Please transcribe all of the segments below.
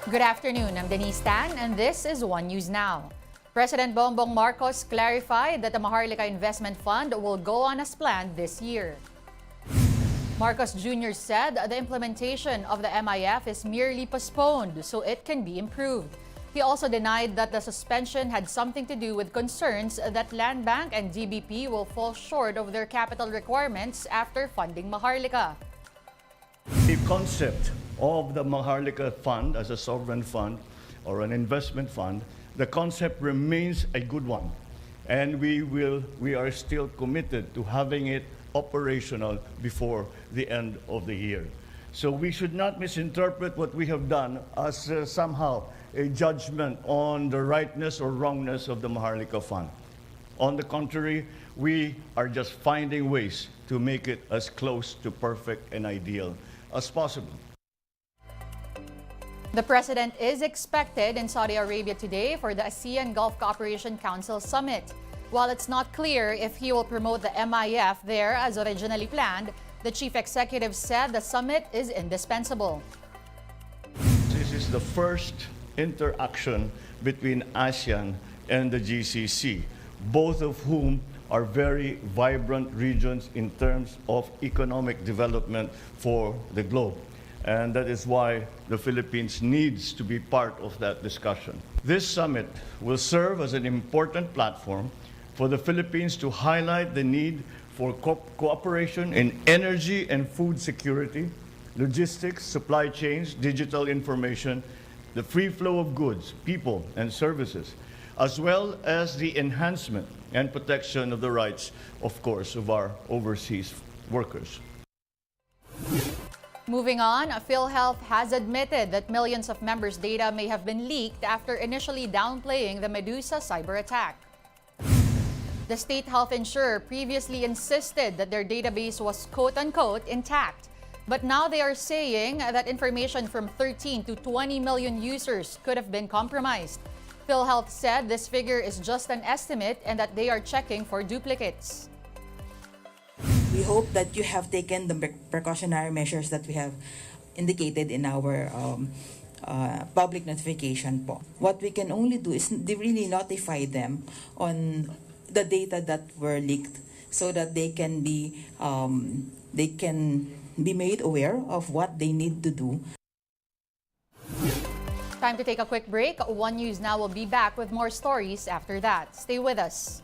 Good afternoon, I'm Denise Tan, and this is One News Now. President Bongbong Marcos clarified that the Maharlika Investment Fund will go on as planned this year. Marcos Jr. said the implementation of the MIF is merely postponed so it can be improved. He also denied that the suspension had something to do with concerns that Land Bank and DBP will fall short of their capital requirements after funding Maharlika. The concept of the Maharlika Fund as a sovereign fund or an investment fund, the concept remains a good one. And we are still committed to having it operational before the end of the year. So we should not misinterpret what we have done as somehow a judgment on the rightness or wrongness of the Maharlika Fund. On the contrary, we are just finding ways to make it as close to perfect and ideal as possible. The president is expected in Saudi Arabia today for the ASEAN Gulf Cooperation Council Summit. While it's not clear if he will promote the MIF there as originally planned, the chief executive said the summit is indispensable. This is the first interaction between ASEAN and the GCC, both of whom are very vibrant regions in terms of economic development for the globe. And that is why the Philippines needs to be part of that discussion. This summit will serve as an important platform for the Philippines to highlight the need for cooperation in energy and food security, logistics, supply chains, digital information, the free flow of goods, people, and services, as well as the enhancement and protection of the rights, of course, of our overseas workers. Moving on, PhilHealth has admitted that millions of members' data may have been leaked after initially downplaying the Medusa cyber attack. The state health insurer previously insisted that their database was quote-unquote intact. But now they are saying that information from 13 to 20 million users could have been compromised. PhilHealth said this figure is just an estimate and that they are checking for duplicates. We hope that you have taken the precautionary measures that we have indicated in our public notification po. What we can only do is really notify them on the data that were leaked so that they can be made aware of what they need to do. Time to take a quick break. One News Now will be back with more stories after that. Stay with us.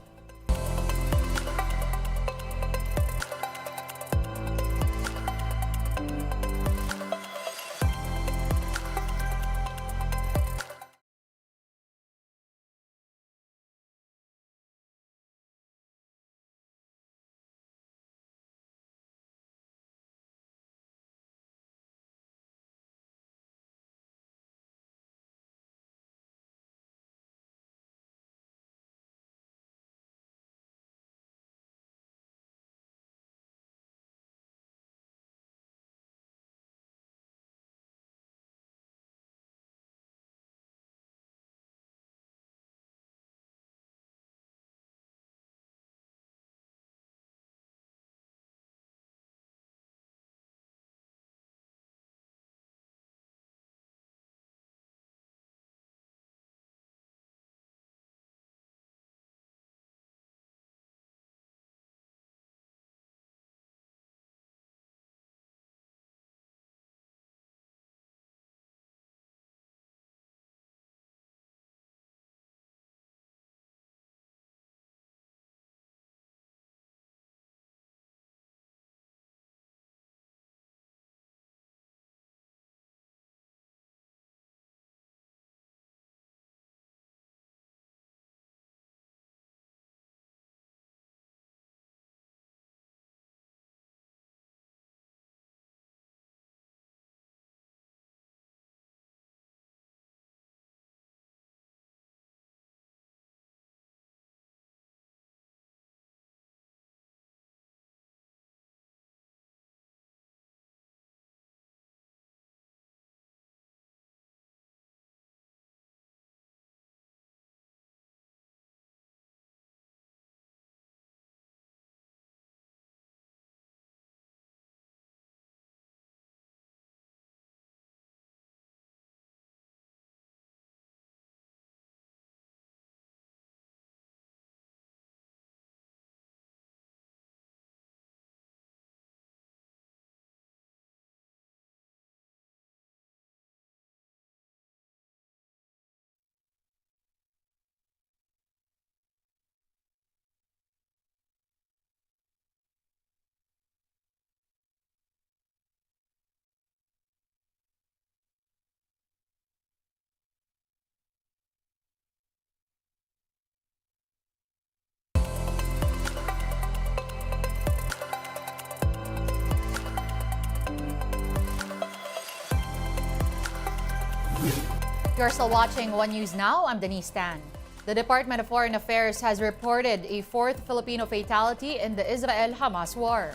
You're still watching One News Now. I'm Denise Tan. The Department of Foreign Affairs has reported a fourth Filipino fatality in the Israel-Hamas war.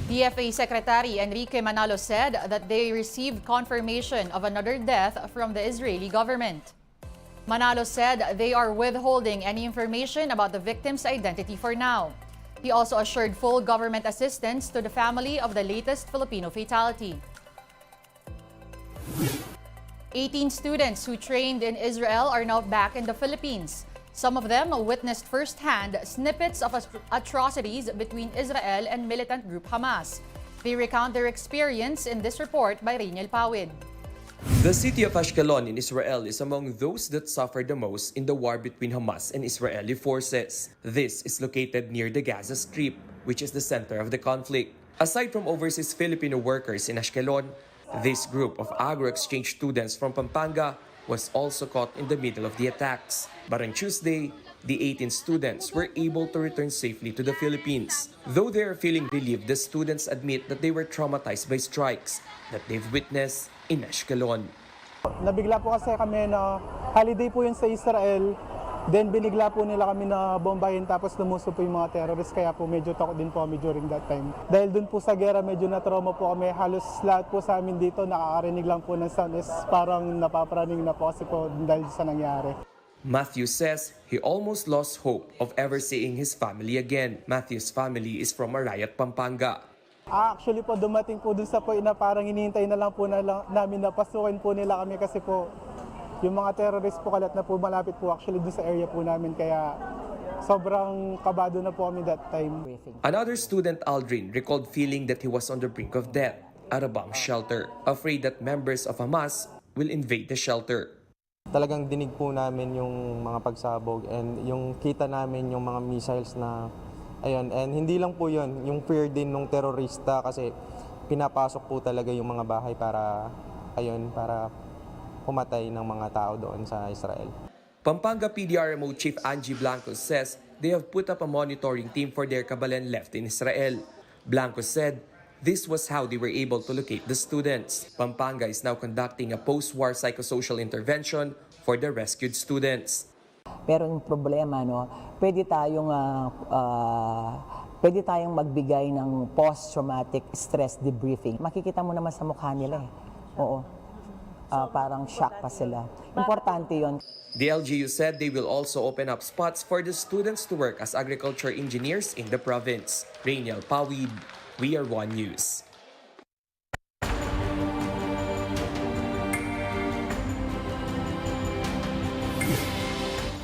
DFA Secretary Enrique Manalo said that they received confirmation of another death from the Israeli government. Manalo said they are withholding any information about the victim's identity for now. He also assured full government assistance to the family of the latest Filipino fatality. 18 students who trained in Israel are now back in the Philippines. Some of them witnessed firsthand snippets of atrocities between Israel and militant group Hamas. They recount their experience in this report by Rainiel Pawid. The city of Ashkelon in Israel is among those that suffered the most in the war between Hamas and Israeli forces. This is located near the Gaza Strip, which is the center of the conflict. Aside from overseas Filipino workers in Ashkelon, this group of agro-exchange students from Pampanga was also caught in the middle of the attacks. But on Tuesday, the 18 students were able to return safely to the Philippines. Though they are feeling relieved, the students admit that they were traumatized by strikes that they've witnessed in Ashkelon. Nabigla po kasi kami na holiday po yun sa Israel. Then binigla po nila kami na bombahin tapos lumuso po yung mga terrorists. Kaya po medyo takot din po kami during that time. Dahil dun po sa gera medyo na-trauma po kami. Halos lahat po sa amin dito nakakarinig lang po ng sound is parang napapraning na po kasi po dahil sa nangyari. Matthew says he almost lost hope of ever seeing his family again. Matthew's family is from Arayat, Pampanga. Actually po dumating po dun sa point na parang hinihintay na lang po namin na pasukin po nila kami kasi po yung mga terrorists po kalat na po malapit po actually dun sa area po namin kaya sobrang kabado na po kami that time. Another student, Aldrin, recalled feeling that he was on the brink of death at a bomb shelter, afraid that members of Hamas will invade the shelter. Talagang dinig po namin yung mga pagsabog and yung kita namin yung mga missiles na ayun, and hindi lang po yun, yung fear din ng terorista kasi pinapasok po talaga yung mga bahay para pumatay ng mga tao doon sa Israel. Pampanga PDRMO Chief Angie Blanco says they have put up a monitoring team for their kabalan left in Israel. Blanco said this was how they were able to locate the students. Pampanga is now conducting a post-war psychosocial intervention for the rescued students. Pero yung problema, no, pwede tayong magbigay ng post-traumatic stress debriefing. Makikita mo naman sa mukha nila eh. Oo. Parang shock pa sila. Importante yon. The LGU said they will also open up spots for the students to work as agriculture engineers in the province. Rainiel Pawid, We Are One News.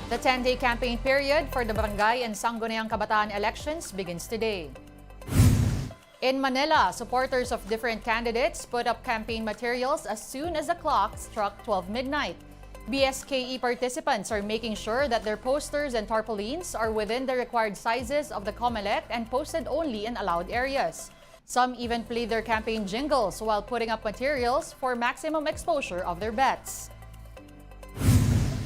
The 10-day campaign period for the Barangay and Sangguniang Kabataan elections begins today. In Manila, supporters of different candidates put up campaign materials as soon as the clock struck 12 midnight. BSKE participants are making sure that their posters and tarpaulins are within the required sizes of the COMELEC and posted only in allowed areas. Some even played their campaign jingles while putting up materials for maximum exposure of their bets.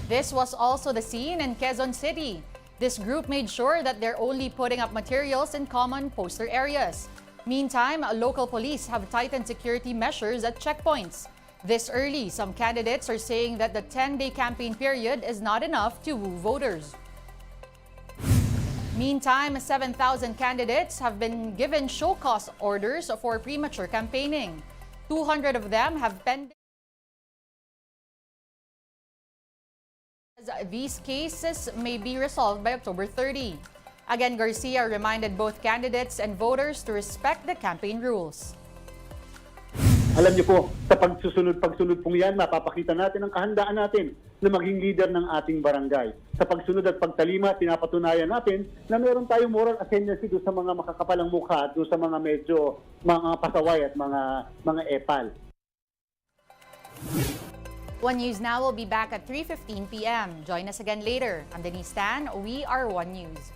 This was also the scene in Quezon City. This group made sure that they're only putting up materials in common poster areas. Meantime, local police have tightened security measures at checkpoints. This early, some candidates are saying that the 10-day campaign period is not enough to woo voters. Meantime, 7,000 candidates have been given show-cause orders for premature campaigning. 200 of them have pending. These cases may be resolved by October 30. Again, Garcia reminded both candidates and voters to respect the campaign rules. Alam niyo po, sa pagsunod pong yan, mapapakita natin ang kahandaan natin na maging leader ng ating barangay. Sa pagsunod at pagtalima, pinapatunayan natin na meron tayong moral ascendancy doon sa mga makakapalang mukha at doon sa mga medyo mga pasaway at mga epal. One News Now will be back at 3:15 p.m. Join us again later. I'm Denise Tan. We are One News.